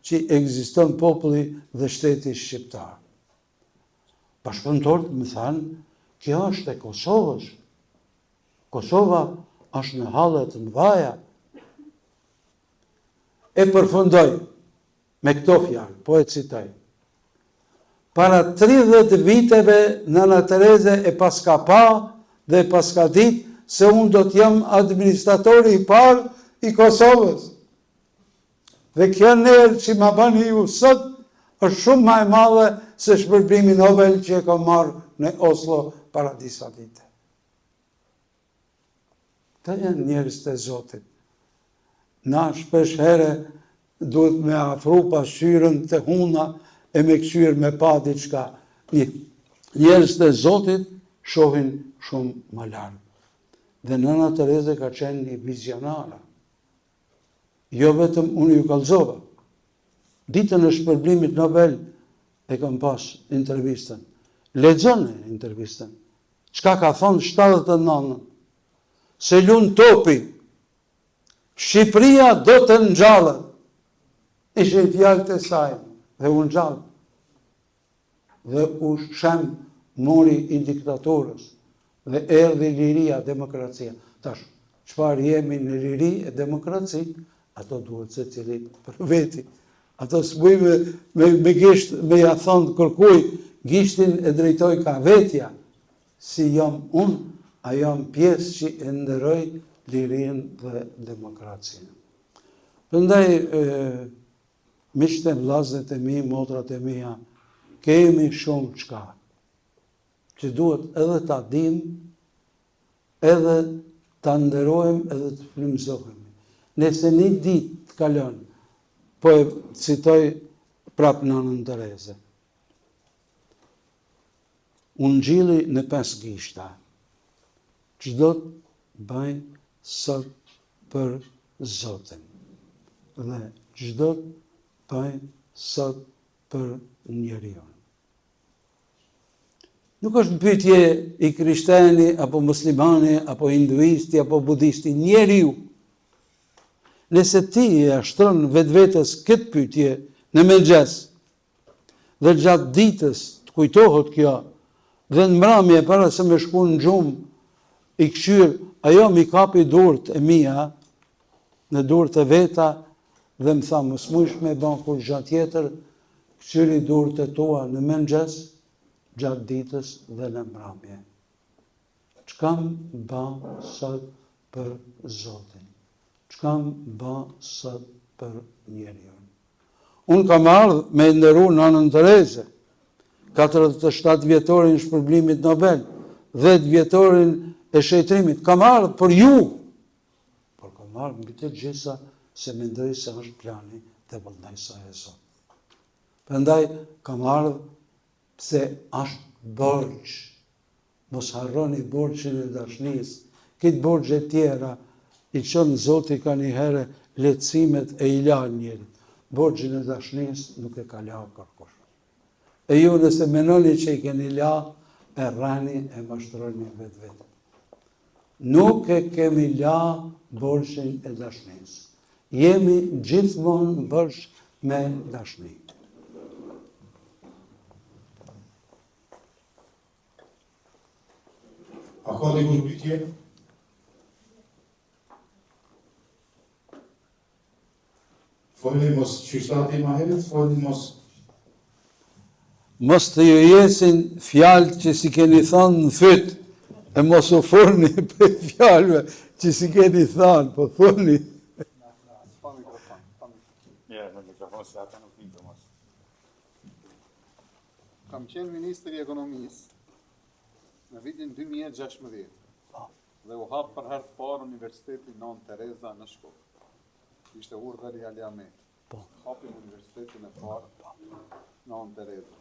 që ekziston populli dhe shteti shqiptar. Bashkëpunëtorët më thanë, kjo është e Kosovës. Kosova është në halle të mëdha. E përfundoj me këto fjalë, po e citoj. Para 30 viteve Nana Tereze e paska pa dhe e paska ditë se unë do të jam administratori i parë i Kosovës. Dhe kjo nërë që ma bani ju sot është shumë ma e madhe se shpërblimi Nobel që e ka marrë në Oslo para disa vite. Të janë njerëz të Zotit. Na shpesh here duhet me afru pasqyrën të huna e me këshyr me pa diçka. Njerëz të Zotit shohin shumë më larg. Dhe Nana Tereze ka qenë një vizionare. Jo vetëm unë ju kallëzova. Ditën e shpërblimit Nobel e kam pas intervistën. Lexoni intervistën. Çka ka thonë 79-ën? Se lun topi. Shqipëria do të ngjallet. Ishin fjalët e saj dhe u ngjall. Dhe u shem mori i diktaturës dhe erdhi liria, demokracia. Tash, çfarë jemi në liri e demokraci, ato duhet se cili për veti. Ato s'buj me gisht, me ja thonë kërkuj, gishtin e drejtoj ka vetja, si jam unë, a jam pjesë që e ndëroj lirin dhe demokracinë. Përndaj, miqtë e vllazët e mi, motrat e mia, kemi shumë çka, që duhet edhe ta dim, edhe ta nderojmë, edhe të frymëzohemi. Nëse një ditë të kalon, po e citoj prap Nanën Tereze. Unë ngjilli në 5 gishta. Çdo të bëj sot për Zotin. Dhe çdo të bëj sot për njeriu. Nuk është pyetje i krishterë apo muslimani apo hinduisti apo budisti, njeriu. Nëse ti e ashtron vetvetes këtë pyetje në mëngjes dhe gjatë ditës të kujtohet kjo dhe në mramje para se me shku në gjumë i këshyr, ajo mi kapi durët e mia në durët e veta dhe më tha mos mush me ban kur gjatë tjetër, këshyri durët e tua në mëngjes, gjatë ditës dhe në mramje. Çka ba sot për Zotin? Çka ba sot për njeriu? Unë kam ardhur me nderu Nanën Tereze, 47 vjetorin shpërblimit Nobel, 10 vjetorin e shejtrimit. Kam ardhur për ju, por kam ardhur mbi të gjitha se mendoj se është plani dhe vullnetësia e Zotit. Prandaj kam ardhur pse është borxh. Mos harroni borxhin e dashurisë. Këtë borxhe tjera i çon Zoti ka një herë lehtësimet e i lan njerit. Borxhin e dashurisë nuk e ka la kërkush. E ju nëse menoni që i keni la, e rrani e mashtroni vetë. Nuk e kemi la borxhin e dashurisë. Jemi gjithmonë bërsh me dashni. A ka dikur pyetje? Folni mos qyshtati ma herët, folni mos... Mos të ju jesin fjalë që si keni thënë në fyt, e mos u forni për fjalëve që si keni thënë, po thoni. Kam qenë ministri i ekonomisë në vitin 2016 dhe u hap për herë të parë Universitetin Nana Tereza në Shkodër. Ishte urdhër i Aliamit. Hapim universitetin e parë Nana Tereza.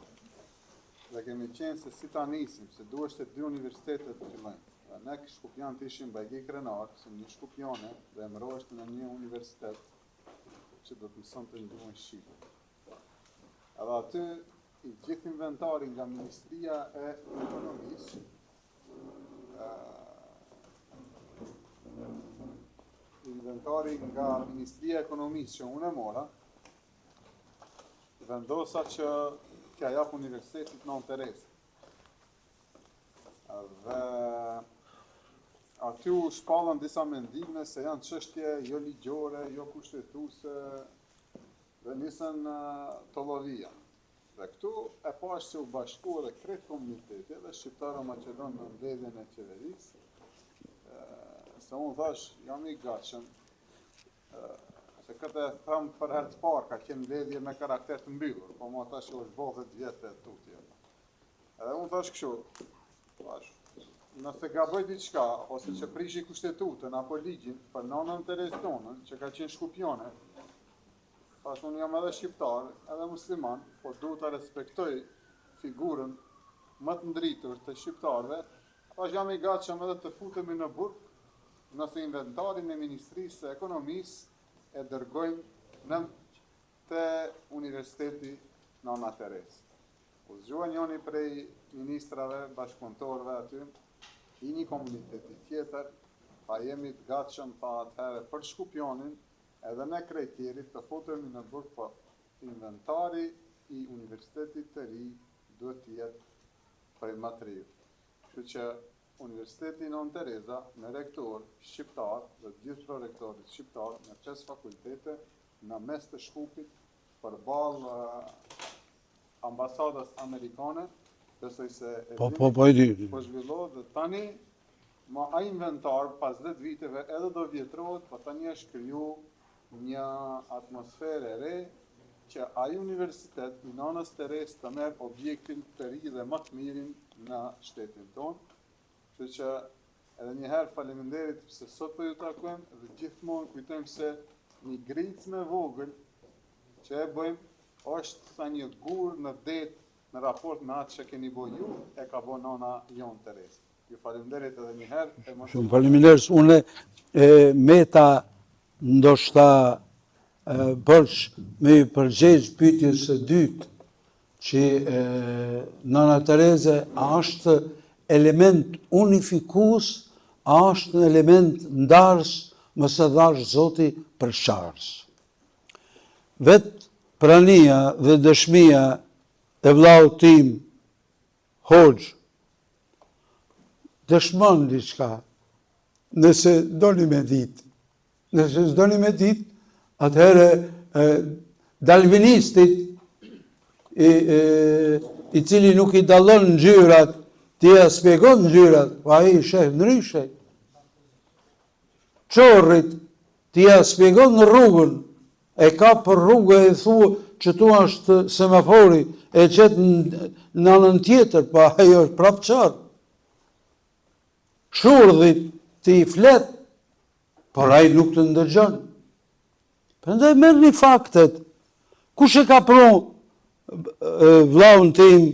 Dhe kemi qenë se si ta nisim, se duheshte 2 universitetet të fillojnë. Dhe ne shkupjan të ishim bajgi krenar, se një shkupjane dhe emëroheshte në një universitet që do të mëson të gjuhën shqipe. Edhe aty i gjithë inventari nga Ministria e Ekonomisë, inventari nga Ministria e Ekonomisë që unë e mora, vendosa që t'ja jap Universitetit Nën Terezë. Dhe aty u shpallën disa mendime se janë çështje jo ligjore, jo kushtetuese, dhe nisën tollovia. Dhe këtu e pash që u bashku edhe krejt komuniteti dhe shqiptarë Maqedon në mbledhjen e qeverisë, se unë thash jam I gatshëm, se këtë e thëmë për herë të parë, ka qenë mbledhje me karakter të mbyllur, po ma tash është bo 10 vjetë e tutje. Edhe unë thash kështu, nëse gaboj diçka, ose që prishi kushtetutën apo ligjin për Nonën Terezë tonën, që ka qenë shkupjone, thash unë jam edhe shqiptar, edhe musliman, po duhet ta respektoj figurën më të ndritur të shqiptarëve, thash jam I gatshëm edhe të futemi në burg, nëse inventarin e Ministrisë së Ekonomisë e dërgojmë në te Universiteti Nona Terezë. U zgjuan njëri prej ministrave, bashkëpunëtorëve aty, I një komuniteti tjetër, pa jemi të gatshëm pa atëherë për Shkupjonin, edhe ne krejtjerit të futemi në burg, po inventari I Universitetit të ri duhet të jetë prej më të ri. Kështu që Universiteti Nën Tereza me rektor shqiptar dhe gjithë prorektorit shqiptar me 5 fakultete në mes të Shkupit përballë ambasadës amerikane, besoj se po zhvillohet dhe tani ma ai inventar pas 10 viteve edhe do vjetrohet, po tani është kriju një atmosferë e re që ai universitet I Nonës Terezë të merr objektin të ri dhe më të mirin në shtetin tonë. Kështu që edhe një herë faleminderit se sot po ju takojmë dhe gjithmonë kujtojmë se një gricë me vogël që e bëjmë është sa një gur në det në raport me atë që keni bëj ju, e ka bëj Nona Jon Terezë. Ju faleminderit edhe një herë. Shumë faleminderit, une meta ndoshta bërsh me përgjigj pyetjes së dytë, që Nona Terezë a është element unifikues, a është element ndarës, mëse dhash Zoti për sharës. Vetë prania dhe dëshmia e vllaut tim, Hoxh, dëshmon diçka, nëse doni me ditë. Nëse s'doni me ditë, atëherë dalvinistit, I cili nuk I dallon ngjyrat, ti ja shpjegon ngjyrat, pa ai sheh ndryshe. Çorrit, ti ja shpjegon rrugën, e ka për rrugë e thua që tu është semafori, e qet në anën tjetër, pa ajo është prapë qartë. Shurdhit ti I flet, por ai nuk të ndëgjon. Prandaj merrni faktet. Kush e ka pru vllaun tim,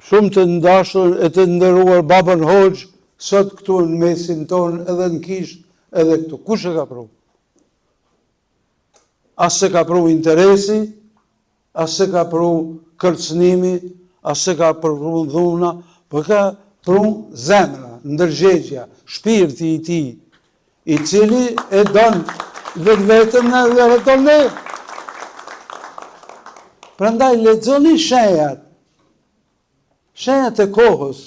shumë të ndashur e të nderuar babën Hoxh, sot këtu në mesin tonë, edhe në Kishë, edhe këtu. Kush e ka pru? As se ka pru interesi, as se ka pru kërcënimi, as se ka pru dhuna, po ka pru zemra, ndërgjegja, shpirti I tij, I cili e don vetëm dhe e don ne. Prandaj lexoni shenjat. Shenjat e kohës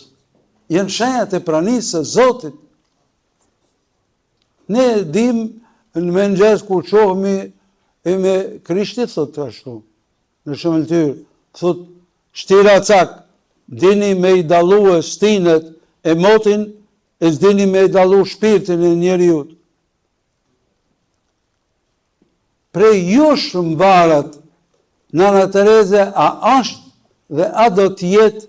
janë shenjat e pranisë së Zotit. Ne dim në mëngjes kur shohemi e me Krishtit thot ashtu. Në shëmëltyr, thot shtira cak, dini me I dallu stinët e motin, e s'dini me I dallu shpirtin e njeriut. Prej jush mbarat Nona Terezë a është dhe a do të jetë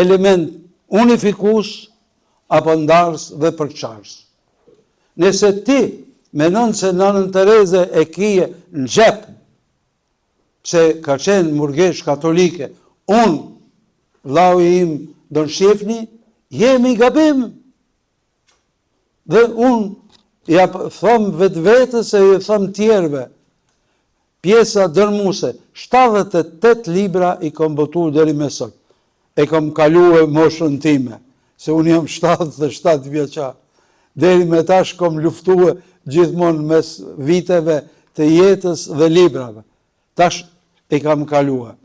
element unifikues apo ndarës dhe përçarës. Nëse ti menon se Nonën Terezë e kije në xhep, se ka qenë murgesh katolike, unë, vllau im Don Shefni, jemi gabim. Dhe unë ja thom vetës e ja thom tjerëve, pjesa dërmuese, 78 libra I kom botuar deri me sot. E kom kaluar moshën time, se unë jam 77 vjeçar. Deri me tash kom luftuar gjithmonë mes viteve të jetës dhe librave. Tash e kam kaluar.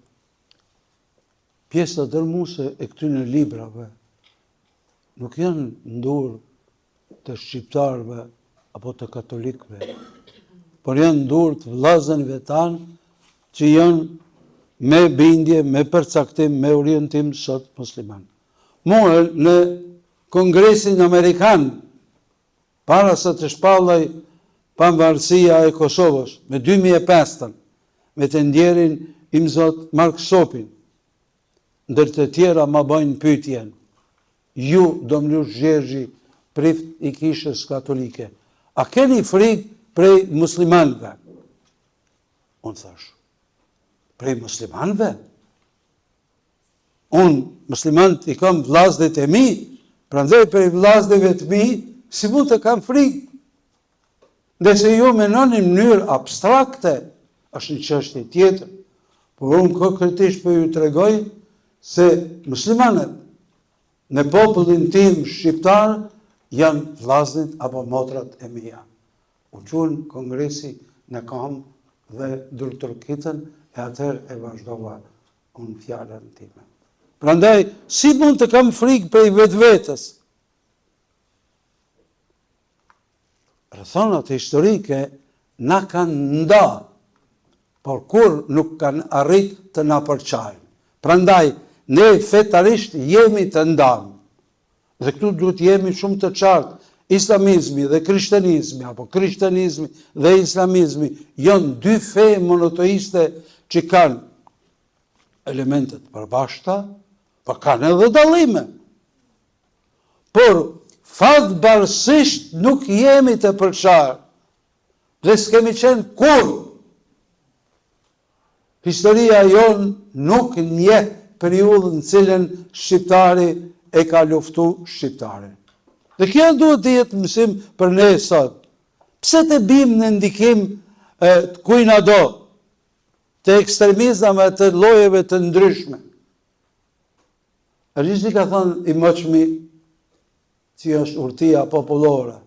Pjesa dërmuese e këtyre librave nuk janë ndur të shqiptarëve apo të katolikëve, por janë ndur të vllazënve tanë që janë me bindje, me përcaktim, me orientim sot musliman. Mua në Kongresin Amerikan, para se të shpallej pavarësia e Kosovës, me 2005, me të ndjerin imzot Mark Sopin, ndër të tjera ma bëjnë pyetjen, ju, domlush Gjergji, prift i kishës katolike, a keni frikë prej muslimanëve? Unë thash, prej muslimanëve? Unë muslimanët i kam vllazët e mi, prandaj prej vllazëve të mi, si mund të kam frikë? Ndese ju menoni në mënyrë abstrakte, është një çështje tjetër, por unë konkretisht po ju tregoj se muslimanët në popullin tim shqiptar janë vllazët apo motrat e mia. U qunë kongresi në kam dhe dulturkitën e atëherë e vazhdova unë fjalën time. Prandaj, si mund të kam frikë prej vetvetes? Rrethonat historike na kanë nda, por kur nuk kanë arrit të na përçajnë. Prandaj, ne fetarisht jemi të ndamë. Dhe këtu duhet jemi shumë të qartë. Islamizmi dhe krishterizmi, apo krishterizmi dhe islamizmi, janë dy fe monoteiste që kanë elementet përbashkëta, por kanë edhe dallime. Por fatbarësisht nuk jemi të përçarë, dhe s'kemi qenë kur. Historia jonë nuk nje periudhën në cilën shqiptari e ka luftu shqiptari. Dhe kjo duhet të jetë mësim për ne sot. Pse të bim në ndikim të kujna do, të ekstremizmave të llojeve të ndryshme? Arishti ka thënë i mëçmi, që është urtia popullore,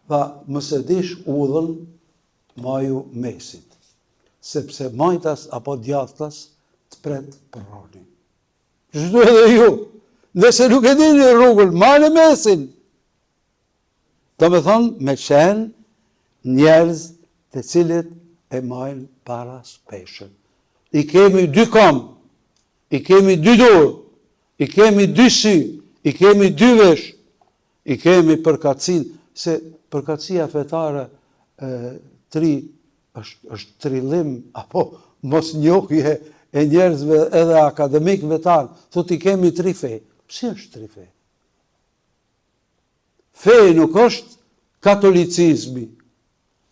tha, mos e dish udhën maju mesit, sepse majtas apo djathtas të pret përroni. Çdo edhe ju, nëse nuk e dini rrugën, marrë mesin. Do me thonë, me qenë njerëz të cilët e majnë para speshën. I kemi dy kom, i kemi dy dur, i kemi dy sy, i kemi dy vesh, i kemi përkatësin, se përkatësia fetare është trillim, apo mos njohje e njerëzve edhe akademikëve tanë, thot i kemi tri fe. Pse është tri fe? Fe nuk është katolicizmi,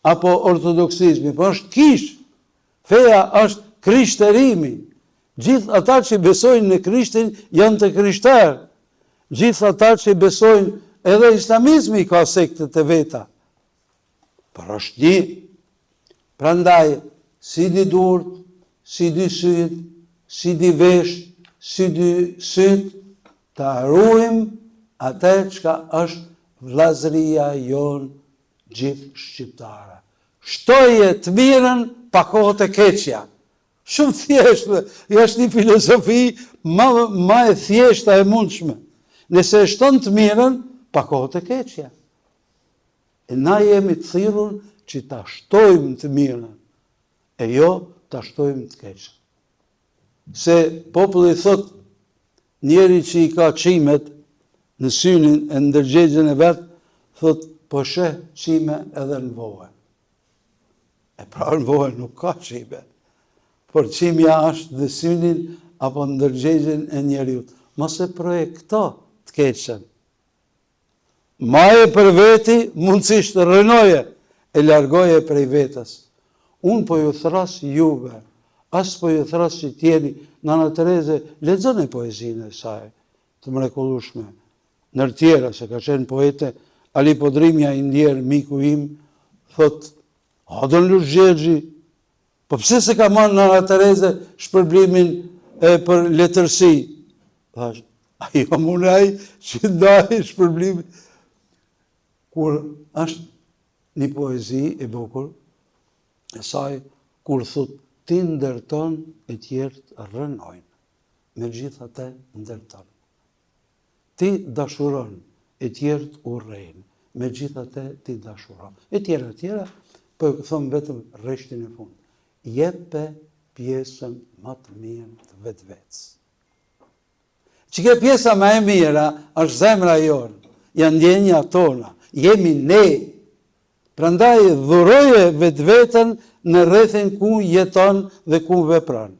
apo ortodoksizmi, por është kish. Feja është krishterimi. Gjithë ata që besojnë në Krishtin janë të krishterë. Gjithë ata që besojnë edhe islamizmi ka sektet e veta. Por është një. Prandaj, si di durt, si di syt, si di vesh, si di syt, të ruajmë atë çka është vllazëria jonë gjithë shqiptare. Shtoje të mirën pa kohë të keqja. Shumë thjeshtë, është një filozofi ma e thjeshta e mundshme. Nëse e shton të mirën pa kohë të keqja. E na jemi të thirrur që ta shtojmë të mirën, e jo ta shtojmë të keqen. Se populli thot, njeri që i ka qimet në synin e ndërgjegjen e vetë, thot, po sheh qime edhe në vojë. E pra në vojë nuk ka qime, por qimja është dhe synin apo ndërgjegjen e njeriut. Mos e projekto të keqen. Maje për veti mundësisht rënoje, e largoje prej vetës. Unë po ju thras juve, as po ju thras që tjeni, Nana Tereze, lexon e poezinë e saj, të mrekullueshme. Nër tjera, se ka qenë poete, Ali Podrimja i ndjerë, miku im, thot, Adon Lush Gjergji, po pse se ka marrë Nana Tereze shpërblimin për letërsi? Thash, ajo munaj që ndaj shpërblimin. Kur është një poezi e bukur, e saj, kur thot, ti ndërton e tjertë rënojnë, me gjithate ndërton. Ti dashuron e tjertë urrejnë, me gjithate ti dashuron. E tjera, për thëmë vetëm rreshtin e fund. Jepe pjesën më të mirë të vetës. Që ke pjesa më e mira, është zemra jonë, janë ndjenja tona, jemi ne. Prandaj dhuroje vetën në rrethin ku jeton dhe ku vepron.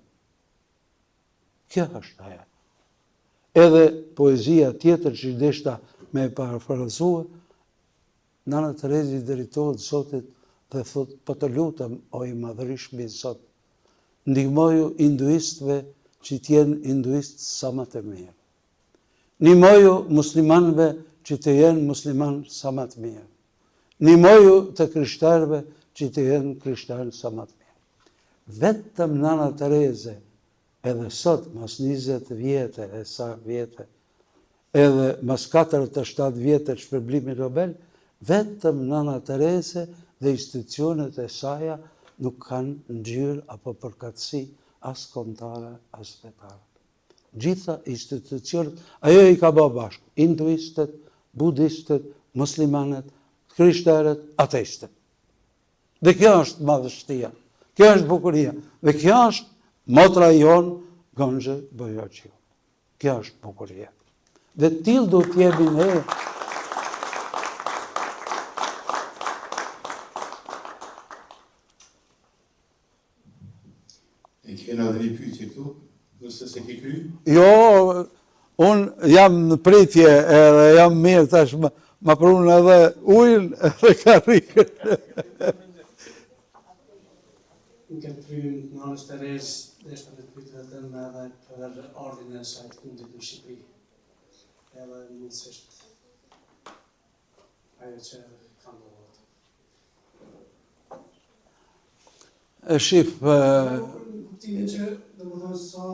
Kjo është ajo. Edhe poezia tjetër që deshta me parafrazue, Nana Terezi drejtohet Zotit dhe thot, po të lutem o i madhërishmi Zot, ndihmoju hinduistëve që t'jenë hinduistë sa më të mirë. Ndihmoju muslimanëve që të jenë musliman sa më të mirë. Ndihmoju të krishterëve që të jenë krishterë sa më të mirë. Vetëm Nana Tereze, edhe sot, mas 20 vjetë, e sa vjetë, edhe mas 47 vjetë të shpërblimi Nobel, vetëm Nana Tereze dhe institucionet e saja nuk kanë ngjyrë apo përkatësi as kombëtare, as fetare. Gjitha institucionet, ajo i ka bërë bashkë, hinduistët, budistët, muslimanët, krishterët, ateistët. Dhe kjo është madhështia, kjo është bukuria, dhe kjo është motra jonë, Gonxhe Bojoqiu. Kjo është bukuria. Dhe tillë do t'jemi ne. E kena dhe një pyetje këtu, nëse se ke kry? Jo, unë jam në pritje edhe jam mirë tash ma prunë edhe ujën edhe karrikën. Në këtë prymë Nanës Terezë, dhe shtë të pytë vetëm edhe për ardhin e saj të fundit në Shqipëri. Edhe nësisht ajo që ka ndodhur. E shif... Kuptimin që dhe më thënë sa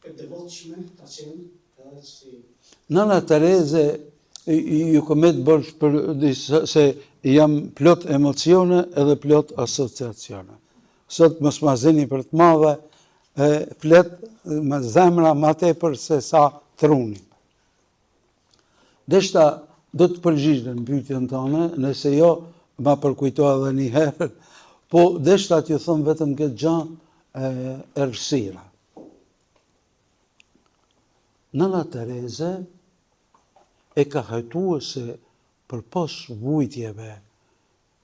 e devotshme ka qenë edhe si... Nana Tereze ju komet bërsh për se jam plot emocione edhe plot asociacione. Sot mos ma zini për të madhe, flet me zemra ma tepër se sa truni. Deshta do të përgjigj në pyetjen tonë, nëse jo ma përkujtoa edhe një herë, po deshta t'ju thëm vetëm këtë gjë errësira. Nana Tereze e ka hajtuar se përpos vujtjeve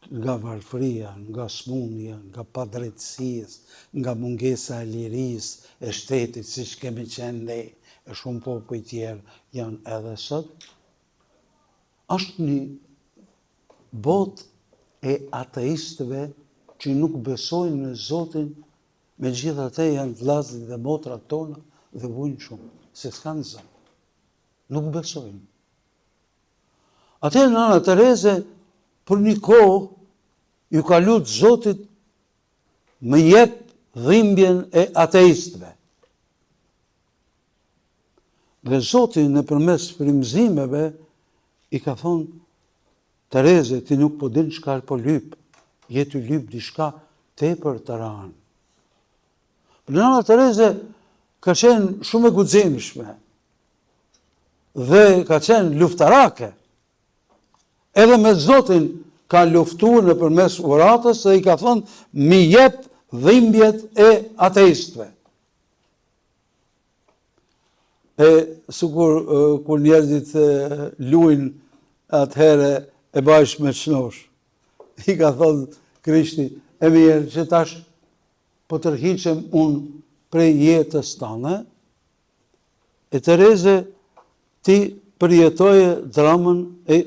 nga varfëria, nga smundja, nga padrejtësisë, nga mungesa e lirisë, e shtetit, siç kemi qenë ne, e shumë popull tjerë janë edhe sot, është një botë e ateistëve që nuk besojnë në Zotin, megjithatë janë vllazërit dhe motrat tona dhe vujnë shumë, se s'kanë Zot. Nuk besojnë. Atëherë Nana Tereze për një kohë ju ka lutë Zotit më jep dhimbjen e ateistëve. Dhe Zoti nëpërmes frymëzimeve i ka thonë, Tereze, ti nuk po din çka po lyp, je ty lyp diçka tepër të rëndë. Nana Tereze ka qenë shumë e guximshme dhe ka qenë luftarake. Edhe me Zotin ka luftuar nëpërmes uratës dhe i ka thonë mi jep dhimbjet e ateistëve. E sikur kur njerëzit luajnë atëherë e bashkë me çnosh. I ka thonë Krishti, e mirë që tash po tërhiqem unë prej jetës tënde, e Tereze ti përjetoje dramën e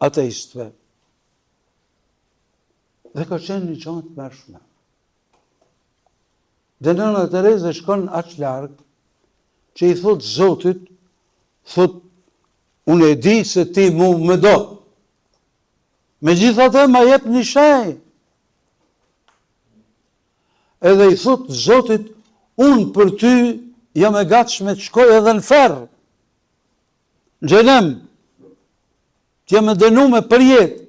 ateistëve. Dhe ka qenë një gjë të mërshme. Dhe Nana Tereze shkon aq larg që i thot Zotit, thot, unë e di se ti mu më do. Megjithatë ma jep një shenjë. Edhe i thot Zotit, unë për ty jam e gatshme të shkoj edhe në ferr. Në xhenem, t'jam e dënuar për jetë.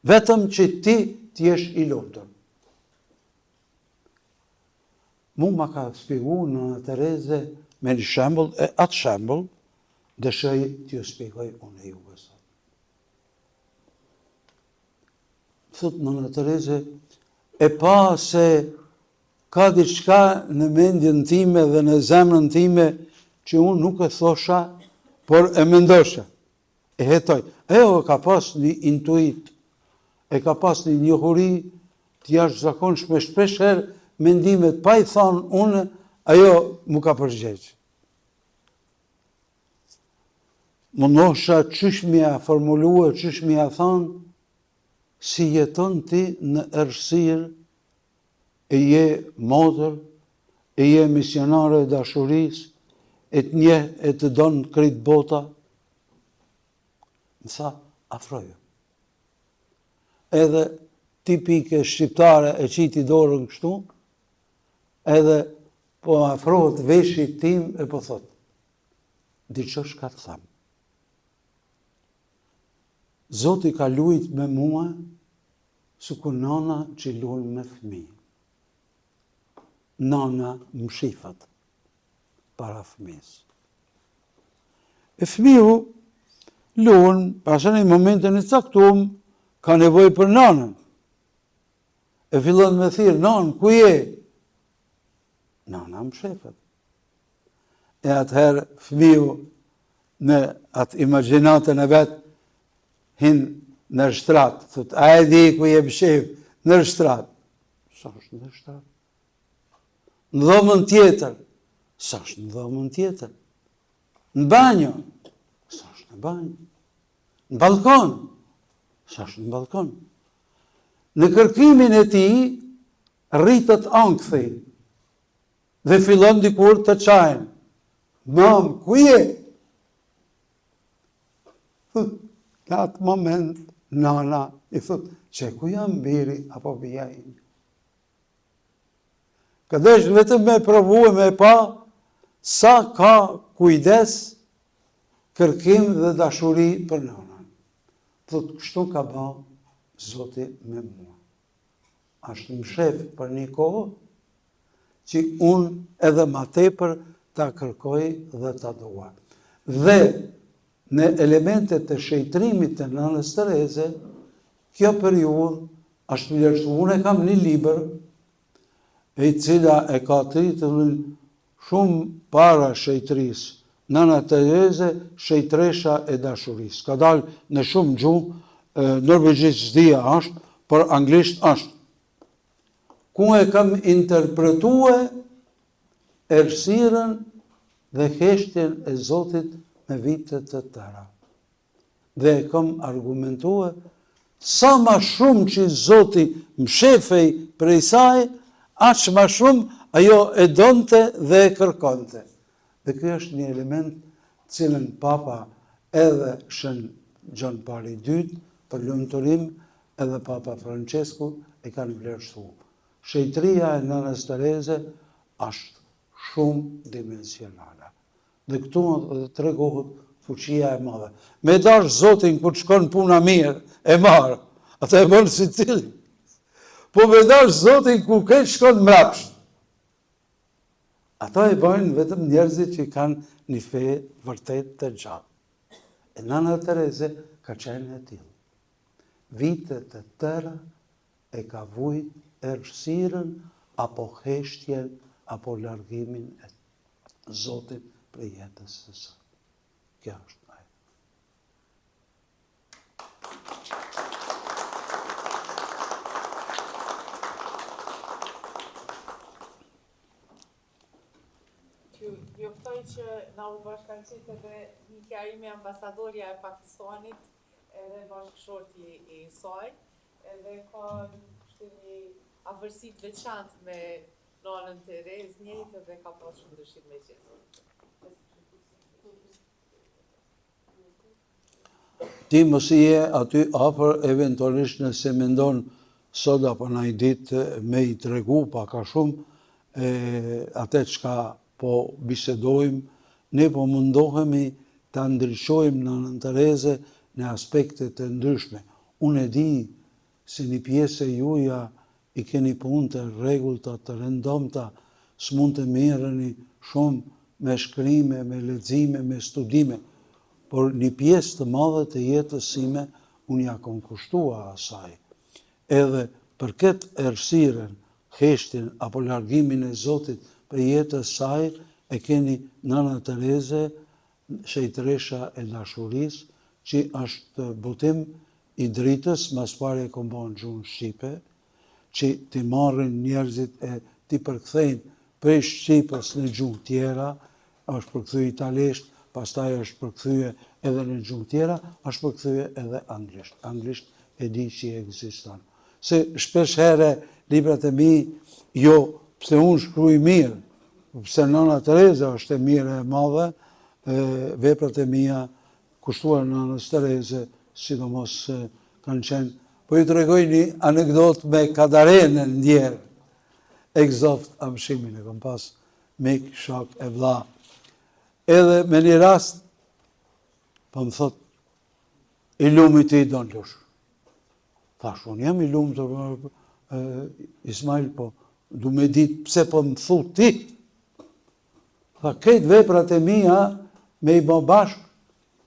Vetëm që ti t'jesh i lumtur. Mu ma ka shpjegu Nana Tereze me një shembull, e atë shembull dëshoj t'ju shpjegoj unë e juve sot. Thot Nana Tereze, e pa se ka diçka në mendjen time dhe në zemrën time që unë nuk e thosha, por e mendosha, e hetoj. Ajo ka pas një intuit, e ka pas një njohuri të jashtëzakonshme, shpeshherë mendimet pa i thonë unë, ajo mu ka përgjigj. Mundohesha qysh mja formulua, qysh mja thonë, si jeton ti në errësirë, e je motër, e je misionare e dashurisë, e të njeh e të donë krejt bota. Më tha, afroju. Edhe tipike shqiptare e qiti dorën kështu, edhe po afrohet veshit tim e po thot, diqosh ka të thamë. Zoti ka lujt me mua, sikur nana që luan me fëmijë. Nana më shifat para fëmijës. E fëmiu luan, pasën e momentin e caktuar, ka nevojë për nanën. E fillon me thirr, "Nan, ku je?" Nana më shifat. E atëherë fëmiu në atë imagjinatën e vet hin në shtrat, thot, a e di ku je shef në shtrat? Sa është në shtrat? Në dhomën tjetër. Sa është në dhomën tjetër? Në banjo. Sa është në banjo? Në balkon. Sa është në balkon? Në kërkimin e tij rritet ankthi dhe fillon dikur të çajnë. Mam, ku je? Në atë moment, nana i thot, që ku jam biri apo bia ime? Këdesh vetëm me provu e me pa sa ka kujdes, kërkim dhe dashuri për nanën. Thot, kështu ka ba Zoti me mua. Ashtë më shef për një kohë, që unë edhe ma tepër ta kërkoj dhe ta dua. Dhe në elementet të shejtrimit të Nanës Tereze, kjo periudhë është vlerësuar. Unë e kam një libër, e cila e ka titullin shumë para shejtrisë, Nana Tereze, shejtresha e dashurisë. Ka dalë në shumë gjuhë, norvegjisht s'dia është, por anglisht është. Ku e kam interpretue errësirën dhe heshtjen e Zotit me vitet të tëra. Dhe e kam argumentue sa ma shumë që Zoti më shefej prej saj, aq ma shumë ajo e donte dhe e kërkonte. Dhe kjo është një element cilën Papa edhe Shën Gjon Paul II për lumturim edhe Papa Francesku e kanë vlerësuar. Shejtria e Nanës Tereze është shumë dimensionale. Dhe këtu dhe tregohet fuqia e madhe. Me dash Zotin kur shkon puna mirë, e marë, ata e bënë si cili. Po me dash Zotin kur këtë shkon mrapsht. Ata e bëjnë vetëm njerëzit që kanë një fe vërtet të gjatë. E Nana Tereze ka qenë e tillë. Vitet të tëra e ka vujt errësirën apo heshtjen apo largimin e Zotit për jetës së saj. Kjo është ajo. Që juftoj që na u bashkangjitet edhe nikja ime ambasadorja e Pakistanit edhe bashkëshorti i saj, edhe ka një avërsi të veçantë me Nanën Terezë, njëjtë dhe ka pas shumë dëshirë me qenë. Ti mos je aty afër, eventualisht nëse mendon sot apo në një ditë me i tregu pak a shumë atë çka po bisedojmë, ne po mundohemi ta ndryshojmë Nanën Tereze në aspekte të ndryshme. Unë e di se një pjesë e juja i keni punë të rregullta, të rëndomta, s'mund të merreni shumë me shkrime, me lexime, me studime, por një pjesë të madhe të jetës sime unë ja kam kushtua asaj. Edhe për këtë errësirën, heshtjen apo largimin e Zotit për jetës saj, e keni Nana Tereze, shejtëresha e dashurisë, që është botim i dritës, mas pare e kom bënë gjuhën shqipe, që ti marrin njerëzit e ti përkthejnë prej Shqipës në gjuhë tjera, është përkthyë italisht, pastaj është përkthyë edhe në gjuhë tjera, është përkthyë edhe anglisht. Anglisht e di që ekziston. Se shpesh herë librat e mi, jo pse unë shkruaj mirë, pse Nana Tereza është e mirë e madhe, veprat e mia kushtuar Nanës Tereze, sidomos kanë qenë. Po ju të regoj një anekdot me Kadarenën ndjerë. Egzoft amshimin e kom pas mik, shok e vlla. Edhe me një rast, po më thot, i lumi ti do në lush. Thash, unë jam i lumë të Ismail, po du me ditë pse po më thu ti. Tha, këtë veprat e mia me i bë bashkë,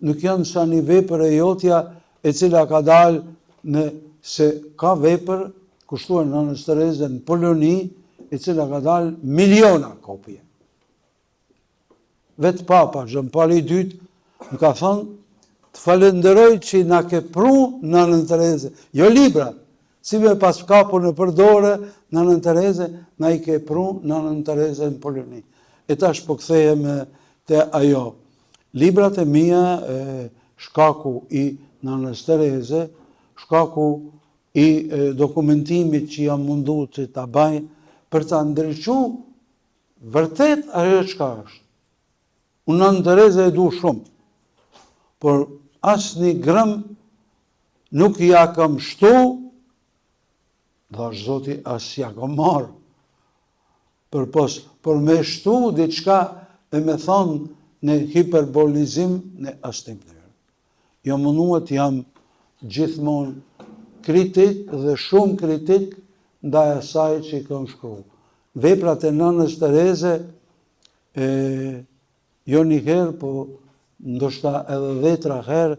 nuk janë sa një vepër e jotja e cila ka dalë në se ka vepër kushtuar Nanës Tereze në Poloni, e cila ka dalë miliona kopje. Vetë Papa, Zhën Paul i dytë, më ka thënë, të falenderoj që na ke pru Nanën Tereze, jo libra, si me pas kapu në përdore, Nanën Tereze, na i ke pru Nanën Tereze në Poloni. E tash po kthehem te ajo. Librat e mia, shkaku i Nanës Tereze, shkaku i dokumentimit që jam mundu që ta baj, për ta ndryqu vërtet ajo çka është. Unë Nanën Tereze e du shumë, por asë një grëm nuk ja kam shtu, dhash Zoti asë ja kam marë, por me shtu diçka e me thonë në hiperbolizim në astim të njërë. Jo mënuat jam gjithmonë kritik dhe shumë kritik ndaj asaj që i kam shkru. Veprat e Nanës Tereze, jo një herë, po ndoshta edhe 10 herë,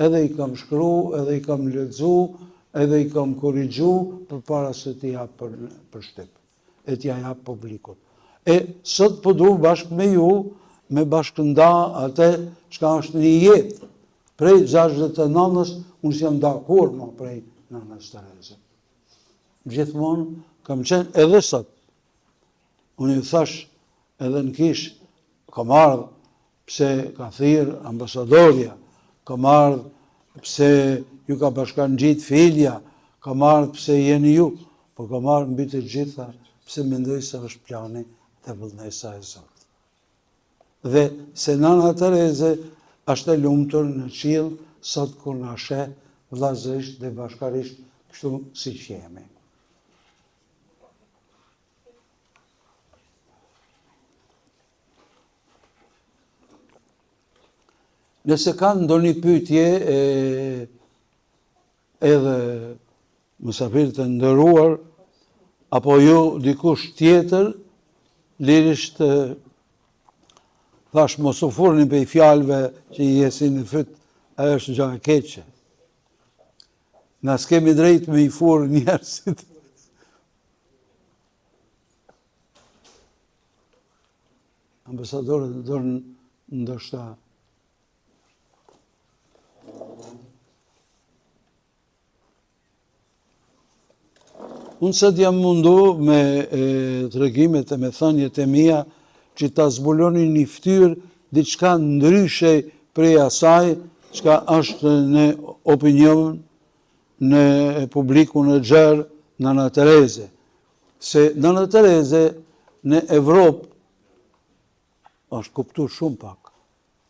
edhe i kam shkru, edhe i kam lexu, edhe i kam korrigju për para se t'i jap për shtep, e t'ja jap publikut. E sot po du bashkë me ju, me bashkënda atë çka është një jetë. Prej 69-ës, unë s'jam dakur më prej Nanës Tereze. Gjithmonë kam qenë edhe sot. Unë ju thash edhe në kish, kam ardhë pse ka thirë ambasadorja, kam ardhë pse ju ka bashkan gjitë filja, kam ardhë pse jeni ju, po kam ardhë mbi të gjitha pse mendoj se është plani të vullnesa e Zotit. Dhe se Nana Tereze është e lumtur në qiell sot kur na sheh vllazërisht dhe bashkarisht kështu si që jemi. Nëse kanë ndonjë pyetje edhe mysafirët e nderuar apo ju dikush tjetër, lirisht thash mos u furni pe fjalëve që i jesin në fyt, ajo është gjë e keqe. Na s'kemi drejt me i furë njerëzit. Ambasadorët do ndoshta unë sot jam mundu me tregimet e me thënjet e mia që ta zbuloni një ftyrë diçka ndryshe prej asaj çka është në opinion, në publikun e gjerë Nana Tereze. Se Nana Tereze në Evropë është kuptu shumë pak,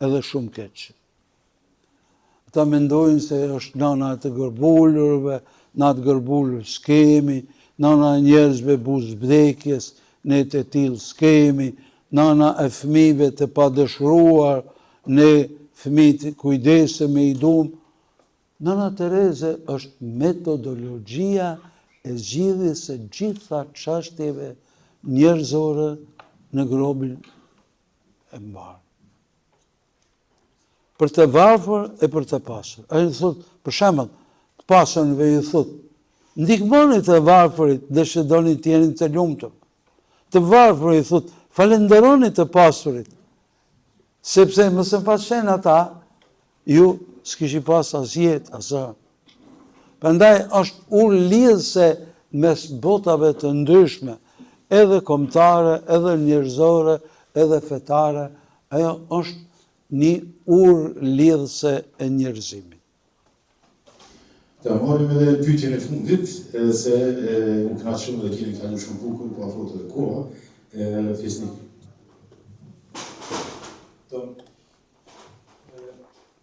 edhe shumë keq. Ata mendojnë se është nana të gërbullurve, na të gërbullur s'kemi, nana njerëzve buz vdekjes, ne të tillë s'kemi, nana e fëmijëve të padëshruar, ne fëmijët kujdese me i dum. Nana Tereze është metodologjia e zgjidhjes së gjitha çështjeve njerëzore në grobin e mbarë. Për të varfër e për të pasur. Ai thot, për shembull, të pasërve i thot, ndihmoni të varfërit dhe që doni të jeni të lumtur. Të varfërit i thot, falenderoni të pasurit, sepse mëse pashen ata, ju s'kishi pas as jetë, asë. Prandaj është lidhse mes botave të ndryshme, edhe kombëtare, edhe njerëzore, edhe fetare, ajo është një lidhse e njerëzimit. Ta marrim edhe pyetjen e fundit, edhe se u kënaq shumë dhe keni kaluar shumë bukur, po afrohet edhe koha. Fisnik.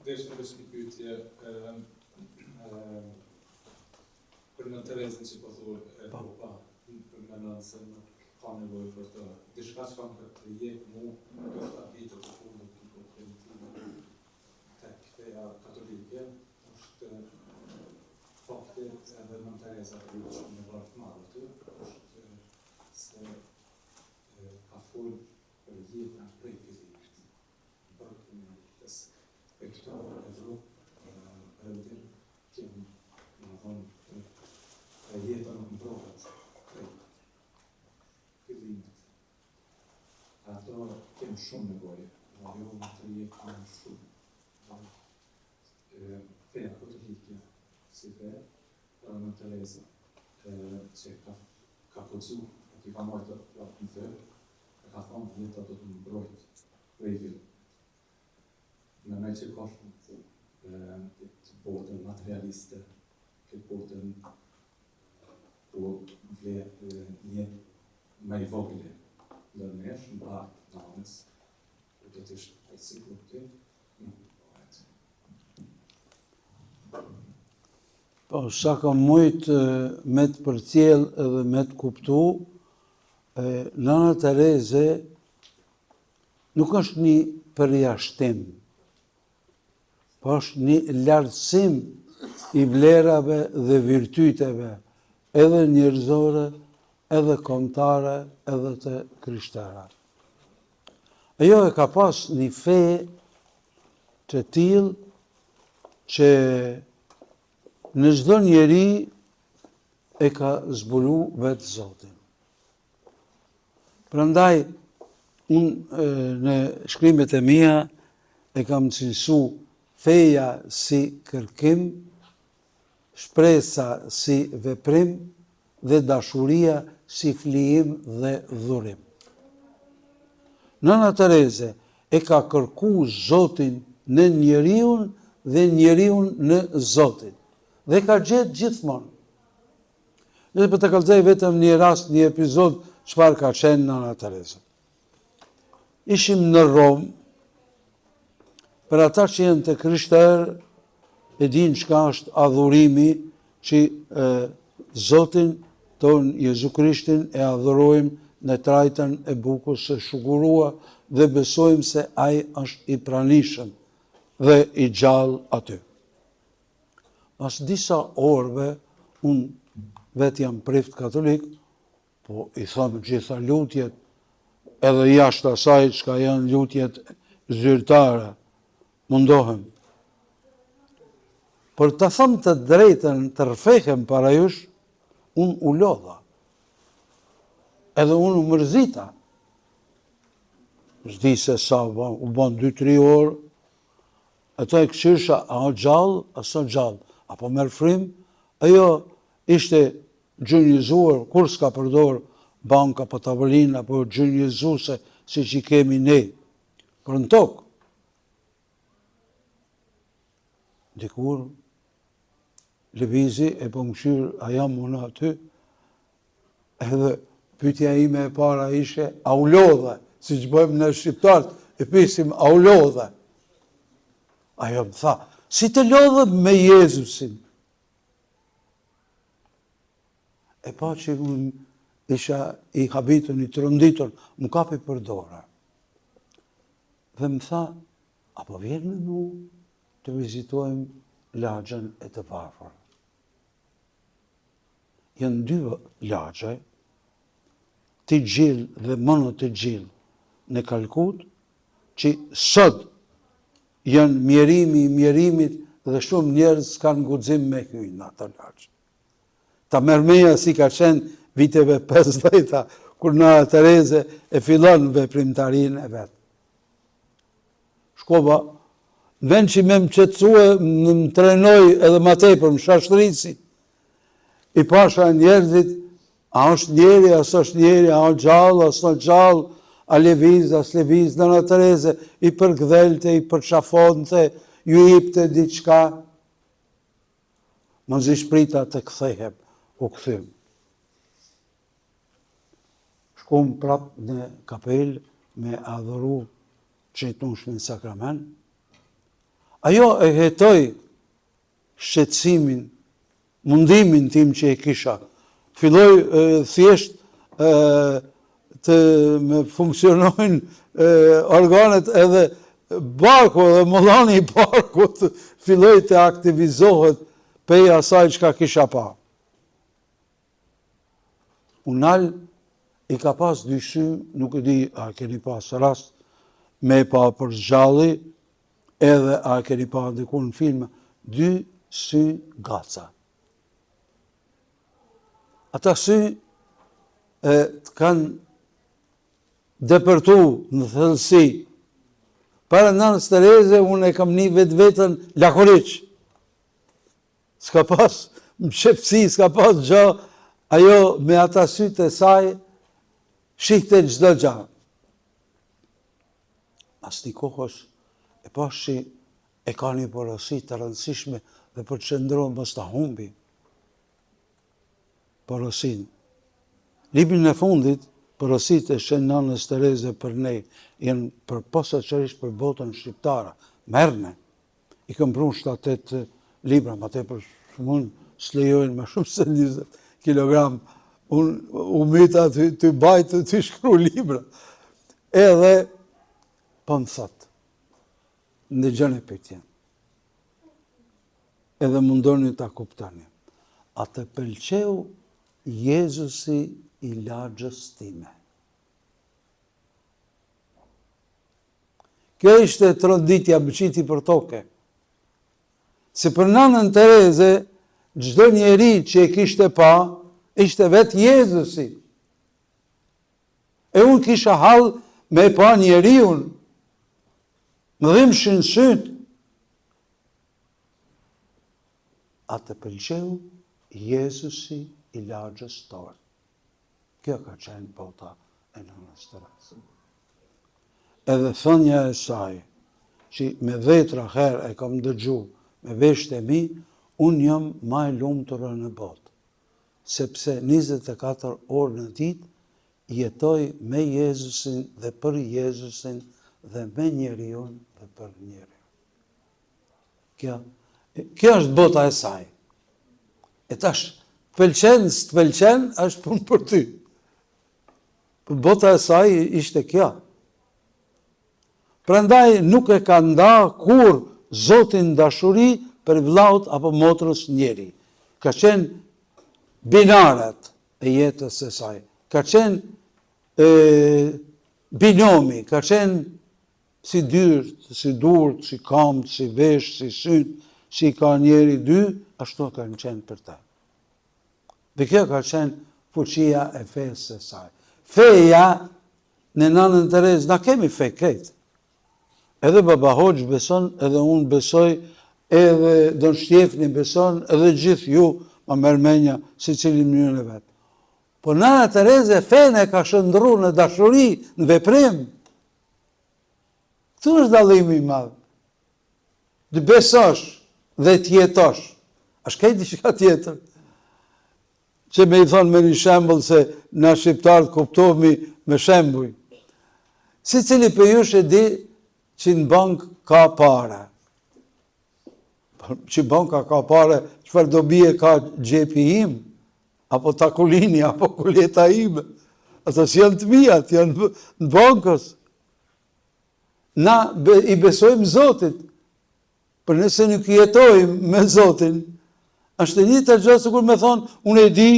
Desh në një pyetje për në Terezën që po thuaj pa për mendon se nuk ka nevojë për të diçka që kam të jep mu për ta ditur të fundit të primitive tek feja katolike është fakti edhe në Tereza për shumë në vartë madhe aty është se ka fol për jetën prej fizikisht për komunitës e këto Evropë edhe kemi në thonë jeta nuk mprovet prej fillimit. Ato kemë shumë nevojë, jo në të jetë në shumë. Feja katolike, si fe, në Tereza, që ka përcu, që ka marrë të në fe, ka thonë jeta do të mbrojt prej fillimit. Në me që ka shumë të botën materialiste, këtë botën po vle një me i vogle nërmesh në barë namës, po do të ishtë e sigur të nuk bëhet. Po, sa ka mujtë me të përcjell edhe me të kuptu, Nana Tereze nuk është një përjashtim, po është një lartësim i vlerave dhe virtyteve, edhe njerëzore, edhe kombëtare, edhe të krishtere. Ajo e ka pas një fe të tillë që në çdo njeri e ka zbulu vetë Zotin. Prandaj, unë në shkrimet e mia e kam cilësu feja si kërkim, shpresa si veprim dhe dashuria si flijim dhe dhurim. Nana Tereze e ka kërku Zotin në njeriun dhe njeriun në Zotin. Dhe ka gjetë gjithmonë. Dhe për të kallëzoj vetëm një rast, një epizod, çfarë ka qenë Nana Tereze. Ishim në Rom, për ata që janë të krishterë, e din çka është adhurimi, që Zotin ton Jezu Krishtin e adhurojmë në trajtën e bukës së shugurua dhe besojmë se ai është i pranishëm dhe i gjallë aty. Pas disa orëve, unë vetë jam prift katolik, po i thamë gjitha lutjet, edhe jashtë asaj çka janë lutjet zyrtare, mundohem. Por të thëmë të drejtën, të rrfehem para jush, unë u lodha. Edhe unë u mërzita. Zdi se sa u bon 2-3 orë, ato e këshirësha, a gjallë, aso gjallë, apo merë frim, ajo ishte gjynjizuar, kur s'ka përdor banka, apo tavolin, apo gjynjizuse, si që kemi ne, për në tokë. Dikur, lëvizi e po më këshirë, a jam unë aty, edhe pyetja ime e para ishe, a u lodhe, si që bëjmë në shqiptarët, e pisim, a u lodhe. Ajo më tha, si të lodhe me Jezusin. E pa që unë isha i habitur, i trënditur, më kapi për dora. Dhe më tha, apo vjen me mu të vizitojmë lagjën e të varfër. Janë 2 lagje, të gjillë dhe mono të gjillë, në Kalkut, që sot janë mjerimi i mjerimit dhe shumë njerëz kanë guxim me hyrë në ato lagje. Ta mërmeja si ka qenë viteve 50-ta, kur Nana Tereze e fillon veprimtarinë e vetë. Shkova, në vend që me më qetësue, më trenoj edhe ma tepër, më shashtrisi, i pasha njerëzit, a është njeri, a s'është njeri, a është gjallë, a s'është gjallë, a leviz, a s'leviz, Nana Tereze, i përgdhelte, i përçafonte, ju jipte diçka, më zishprita të kthehem, u kthym. Shkum prap në kapel me adhuru qëjtunshmin sakrament. Ajo e hetoj shqetësimin, mundimin tim që e kisha. Filloj thjesht të me funksionojnë organet edhe barku dhe mollani i barkut filloj të aktivizohet pej asaj që ka kisha pa. Unal i ka pas dy sy, nuk e di a keni pas rast me pa për zgjalli, edhe a keni pa ndiku në film, dy sy gaca. Ata sy të kanë depërtu në thellësi. Para Nanës Tereze, unë e kam një vetën lakoriq. S'ka pas më shepsi, s'ka pas gjë, ajo me ata sytë e saj, shihte çdo gjë. As një kohës e pashi e ka një porosi të rëndësishme dhe për të qëndronë mos ta humbi porosin. Librin e fundit, porosit e Shenjtë Nanës Tereze për ne, janë për posaçërisht për botën shqiptare. Merne. I kam prunë 7-8 libra, ma te për shumë s'lejojnë më shumë se 20 kilogram. Unë u mita të bajtë të shkru libra. Edhe, po më thotë, në gjënë e për tjenë. Edhe mundoni ta kuptani. A të pëlqeu Jezusi i lagjës time. Kjo ishte troditja bëqiti për toke. Se për Nanën Tereze, çdo njeri që e kishte pa, ishte vetë Jezusi. E unë kisha hall me pa njeriun, më dhimbshin syt. A të pëlqeu Jezusi i lagjës tonë. Kjo ka qenë bota e Nanës Tereze. Edhe thënja e saj, që me dhjetra herë e kam dëgju, me veshët e mi, unë jam ma e lumtura në botë, sepse 24 orë në ditë jetoj me Jezusin dhe për Jezusin dhe me njeriun dhe për njeriun. Kjo është bota e saj. E tash, pëlqen, s'të pëlqen, është punë për ty. Bota e saj ishte kjo. Prandaj nuk e ka nda kur Zotin dashuri për vllaut apo motrës njeri. Ka qenë binaret e jetës e saj. Ka qenë binomi, ka qenë si dyrt, si durt, si kamt, si vesh, si syt, si ka njeri dy, ashtu kanë qenë për te. Dhe kjo ka qenë fuqia e fesë e saj. Feja në Nanën Tereze, na kemi fe këtë. Edhe Baba Hoxh beson, edhe unë besoj, edhe Don Shtjefni beson, edhe gjithë ju, ma mërmenja, si cili mënyrën e vetë. Po Nana Tereze fene ka shëndru në dashuri, në veprim. Këtu është dallimi i madh. Të besosh dhe të jetosh. A shkej diçka tjetër? Që me i thonë me një shembull se na shqiptarët kuptohemi me shembuj. Si cili për jush e di që në bank ka pare. Që banka ka pare, çfarë do bie ka xhepi im, apo takulini, apo kuleta ime. Ato që janë të mijat, janë në bankës. Na i besojmë Zotit, për nëse nuk jetojmë me Zotin, është një të gjë sikur me thonë, unë e di,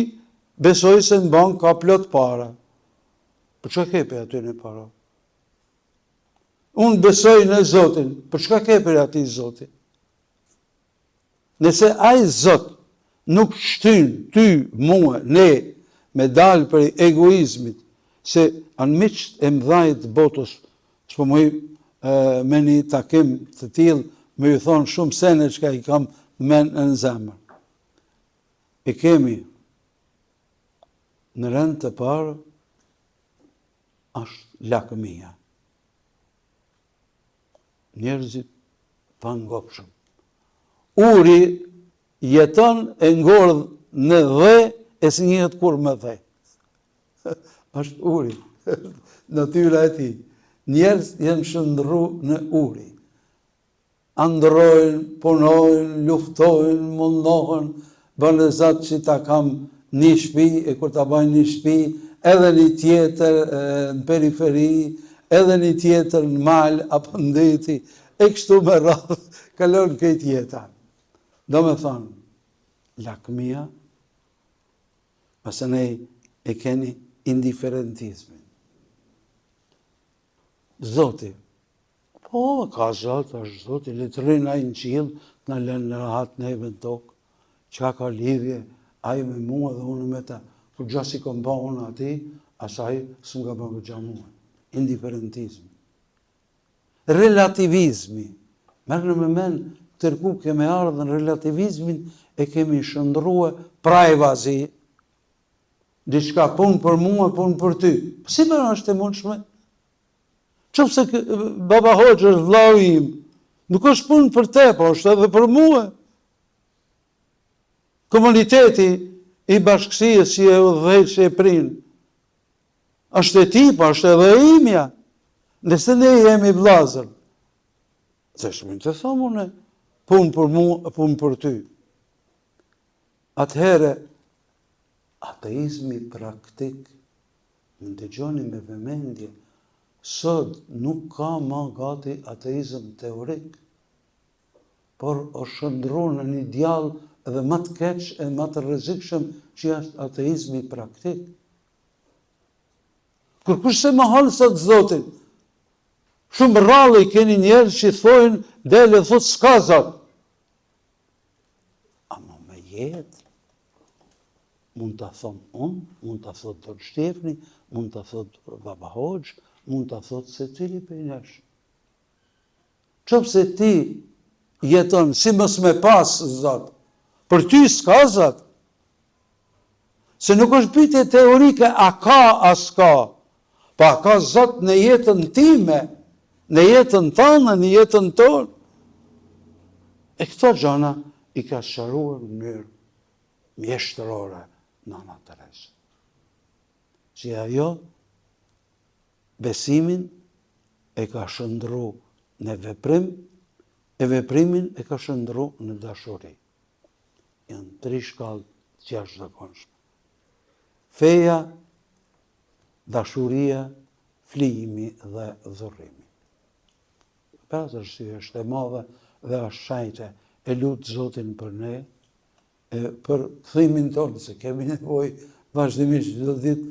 besoj se në bankë ka plot para. Për që kepe aty në para? unë besoj në Zotin, për çka ke për ati Zotin? Nëse ai Zot nuk shtyn ty, mua, ne, me dalë për egoizmit, se anë miqët e mdhajt botës, s'po më me një takim të tillë, me ju thonë shumë sene çka i kam men në zemër. E kemi në rend të parë është lakmia. Njerëzit pa ngopshëm. Uri jeton e ngordh në dhe e si njëhet kur me dhe. është uri, natyra e tij. Njerëz janë shndërru në uri. Androjnë, punojnë, luftojnë, mundohen, bënë zat që ta kam një shtëpi, e kur ta bajnë një shtëpi, edhe një tjetër në periferi, edhe një tjetër në mal, apo në deti, e kështu me radhë, kalon këtë jeta. Do me thonë, lakmia, pasë ne e keni indiferentizmin. Zoti, po, ka Zot, është Zoti, letërin ai në qiell, na lën në rahat neve në tokë, çka ka lidhje, ai me mua dhe unë me ta. Kur gjasi kom ba unë ati, asaj s'm ka bëgë gja mua. Indiferentizmi. Relativizmi. Merë në men, tërku keme ardhën relativizmin, e kemi shëndrua prajvazi, diçka punë për mua, punë për ty. Si më është e mundshme? Qëpse baba Hoxha është vllau im, nuk është punë për te, po është edhe për mua. Komuniteti i bashkësisë që e udhëheq që e prind, është e ti, po është edhe e imja. Nëse ne jemi vllazër, se shmin të thomë une, punë për mua, punë për ty. Atëhere, ateizmi praktik, më dëgjoni me vëmendje, sot nuk ka ma gati ateizm teorik, por është shëndru në një djallë edhe më të keq e më të rrezikshëm që është ateizmi praktik. Kërkush se më halë sot Zotin, shumë rrallë i keni njerëz që thojnë, dele thot s'ka Zot. Ama me jetë, mund të thonë unë, mund të thotë Dor Shtefni, mund të thotë Baba Hoxh, mund të thotë se cili për nesh. Qëpse ti jeton si mos me pas Zot, për ty s'ka Zot. Se nuk është pyetje teorike a ka a s'ka, pa ka Zot në jetën time, në jetën tënde, në jetën tonë. E këto gjëra i ka sqaruar në mënyrë mjeshtërore Nana Teresa. Që ajo besimin e ka shëndru në veprim, e veprimin e ka shëndru në dashuri. Janë 3 shkallë të jashtëzakonshme. Feja, dashuria, flijimi dhe dhurrimi. Për atë arsye është e madhe dhe është shajte, e lutë Zotin për ne, për kthimin tonë, se kemi nevojë vazhdimisht çdo ditë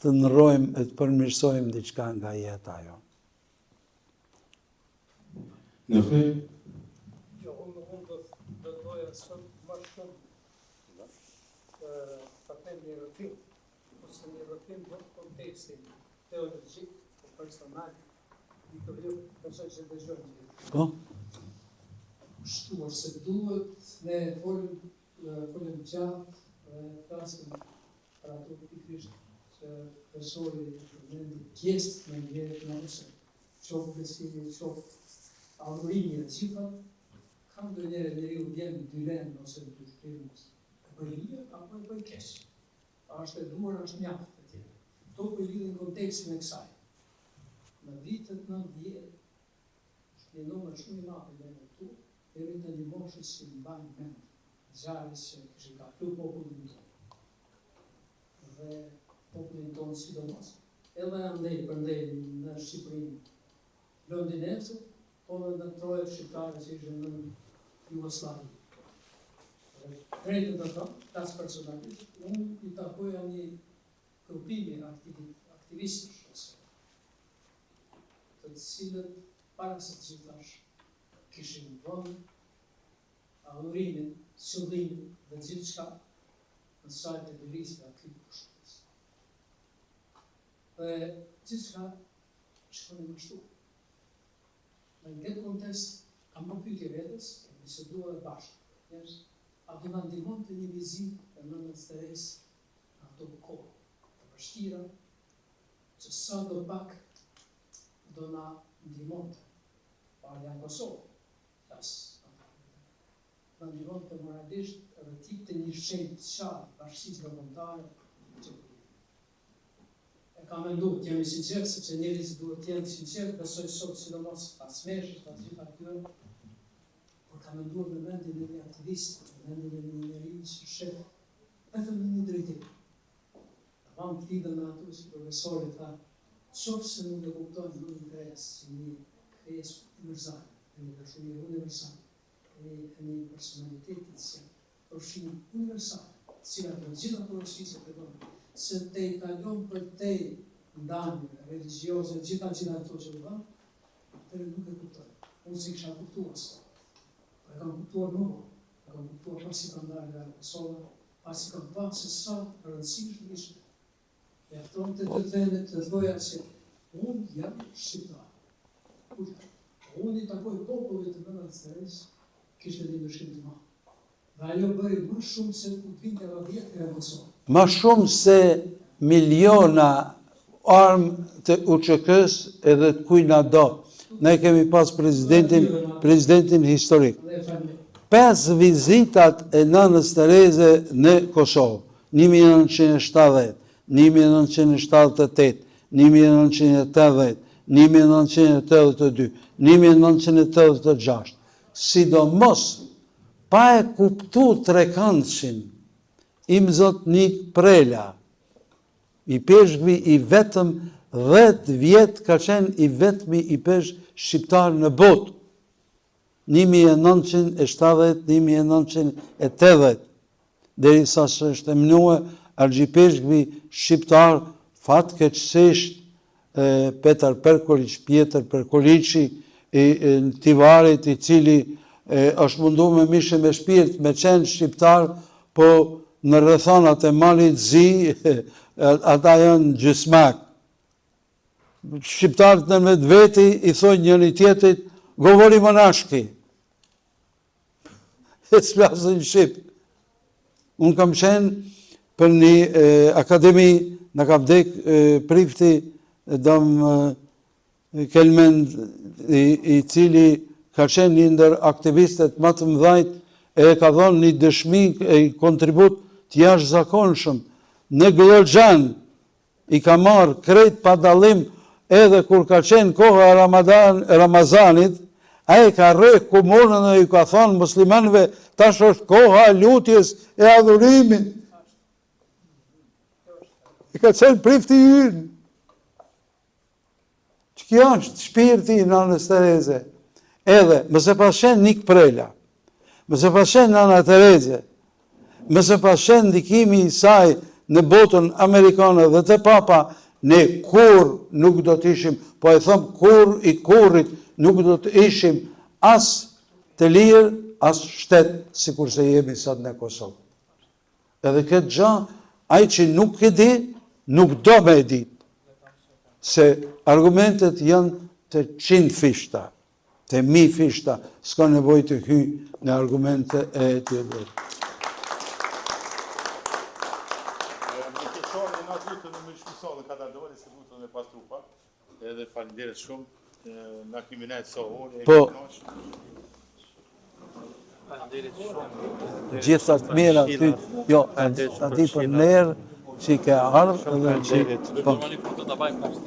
të ndrojmë e të përmirësojmë diçka nga jeta jonë. Në fe, Jo, unë do doja sot më shumë të them një rrëfim, ose një rrëfim në kontekstin teologjik, o personal, i të vlerë përse që dëgjojnë. Po? Shtuar se duhet ne folim gjatë dhe flasim për ato pikërisht që profesori përmendi pjesë në njëherë në ose qoftë besimi, qoftë adhurimi e cifra, kam ndonjëherë njeriu vjen dylen ose dyshim, e bëj mirë apo e bëj keq. A është e duhur, është mjaft e tjerë. Kto po lidhin kontekstin e kësaj. Në vitet 90 është një numër shumë i madh i këtu, deri në një moshë si mbaj mend, zjarri që kishin kapur popullin tonë. Dhe popullin tonë sidomos. Edhe andej përndej në Shqipërinë, londinezë, po dhe në trojet shqiptare që ishin në Jugosllavi. Drejtën të thonë, tas personalisht, unë i takoja një grupimi aktivistësh, ose të cilët para se të gjithash kishin vënë adhurimin, qëllimin dhe gjithçka në sajt e lirisë dhe aty kushtës. Dhe gjithçka shkoni më shtu. Në këtë kontekst, kam më pyetje vetes, kemi biseduar bashkë. A do na ndihmonte një vizitë e nënës Teresë në ato kohë të vështira, që sa do pak do na ndihmonte. Parja në Kosovë, na ndihmonte moralisht edhe tip të një shenjë të qartë bashkësisë ndërkombëtare që e kam menduar, jam i sinqert, sepse njerëzit duhet të jenë sinqert, besoj sot sidomos pas meshës, pas gjitha këtyre, por kam menduar në mendin e një aktivist, në mendin e një njeriu që shef vetëm në një drejtim. Tamam lidhën me ato si profesori tha, qofse nuk e kuptojnë nënën Teresë si një krijesë universale, një dashuri universale, një personalitetit që përfshin universale, cilat për gjitha porosisë të përdonë, se te i kalon për te ndanje religiose, gjitha ato që bënë, atëre nuk e kuptojnë. Unë si kisha kuptuar së. E kam kuptuar më, e kam kuptuar pasi kam dalë nga Kosova, pasi kam pa se sa rëndësishme ishte. E afton të vendet të thoja që unë jam shqiptar. Unë i takoj popullit të nënës Teresë, kishte një ndryshim të madh. Dhe ajo bëri më shumë se ku vinte edhe 10 nga Kosova. Më shumë se miliona armë të UÇK-s edhe të kujna do. Ne kemi pas presidentin historik. 5 vizitat e nënës Tereze në Kosovë, 1970, 1978, 1980, 1982, 1986, sidomos pa e kuptu trekëndshën, im zotnik Prela, i peshkvi i vetëm 10 vjet ka qenë i vetëmi i peshk shqiptar në botë, 1970-1980, derisa s'është emënue argjipeshkvi shqiptar fatkeqësisht Petar Perkoliç, Pjetër Perkoliçi, në Tivarit, i cili është mundu me mishe me shpirt, me qenë shqiptar, po në rrethonat e Malit Zi, ata janë gjysmak. Shqiptarët në vetë veti i thojnë njëri tjetrit, govori monashki. E s'flasin shqip. Unë kam qenë për një akademi, në ka vdek prifti Dom Kelmend, i cili ka qenë një ndër aktivistet më të mëdhajt, e ka dhonë një dëshmi e kontribut të jashtëzakonshëm. Në Glogjan i ka marrë krejt pa dallim, edhe kur ka qenë koha e Ramazanit, a e ka rre komunën dhe i ka thonë muslimanëve, tash është koha e lutjes e adhurimit. I ka qenë prifti ynë. Që kjo është shpirti i nënës Tereze. Edhe, mëse pas qenë Nik Prela, mëse pas qenë Nana Tereze, mëse pas qenë ndikimi i saj në botën amerikane dhe të papa, ne kur nuk do të ishim, po e thëmë kur i kurit nuk do të ishim as të lirë, as shtetë, si kurse jemi sot në Kosovë. Edhe këtë gjë, ai që nuk e di, nuk do me e ditë, se argumentet janë të 100 fishta, të 1000 fishta, s'ka nevojë të hyj në argumente e tjera. Edhe falenderit shumë, na kemi nejtë sohore. Po, falenderit shumë. Gjitha të mira ty, jo, ati për nerë që i ke ardhë edhe që... Po, një foto të bajmë kashtë.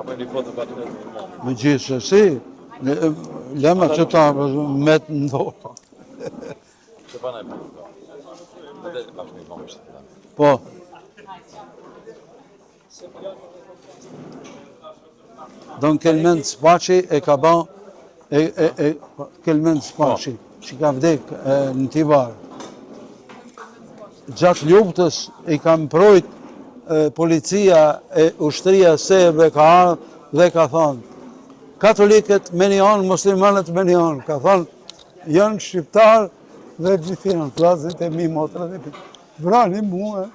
Apo një foto për të me gjithë shësi, lema që ta metë në dorë. Që pa në e për. Dhe bashkë një bëmë shtë. Po. Don Kelmend Spaçi e ka ban, Kelmend Spaçi, që ka vdek në Tivar. Gjatë luftës i ka mbrojt policia e ushtria serbe ka ardhë dhe ka thonë, katolikët me një anë, muslimanët me një anë. Ka thonë, janë shqiptarë dhe gjithë janë, flasin të mi motra dhe vrani mua.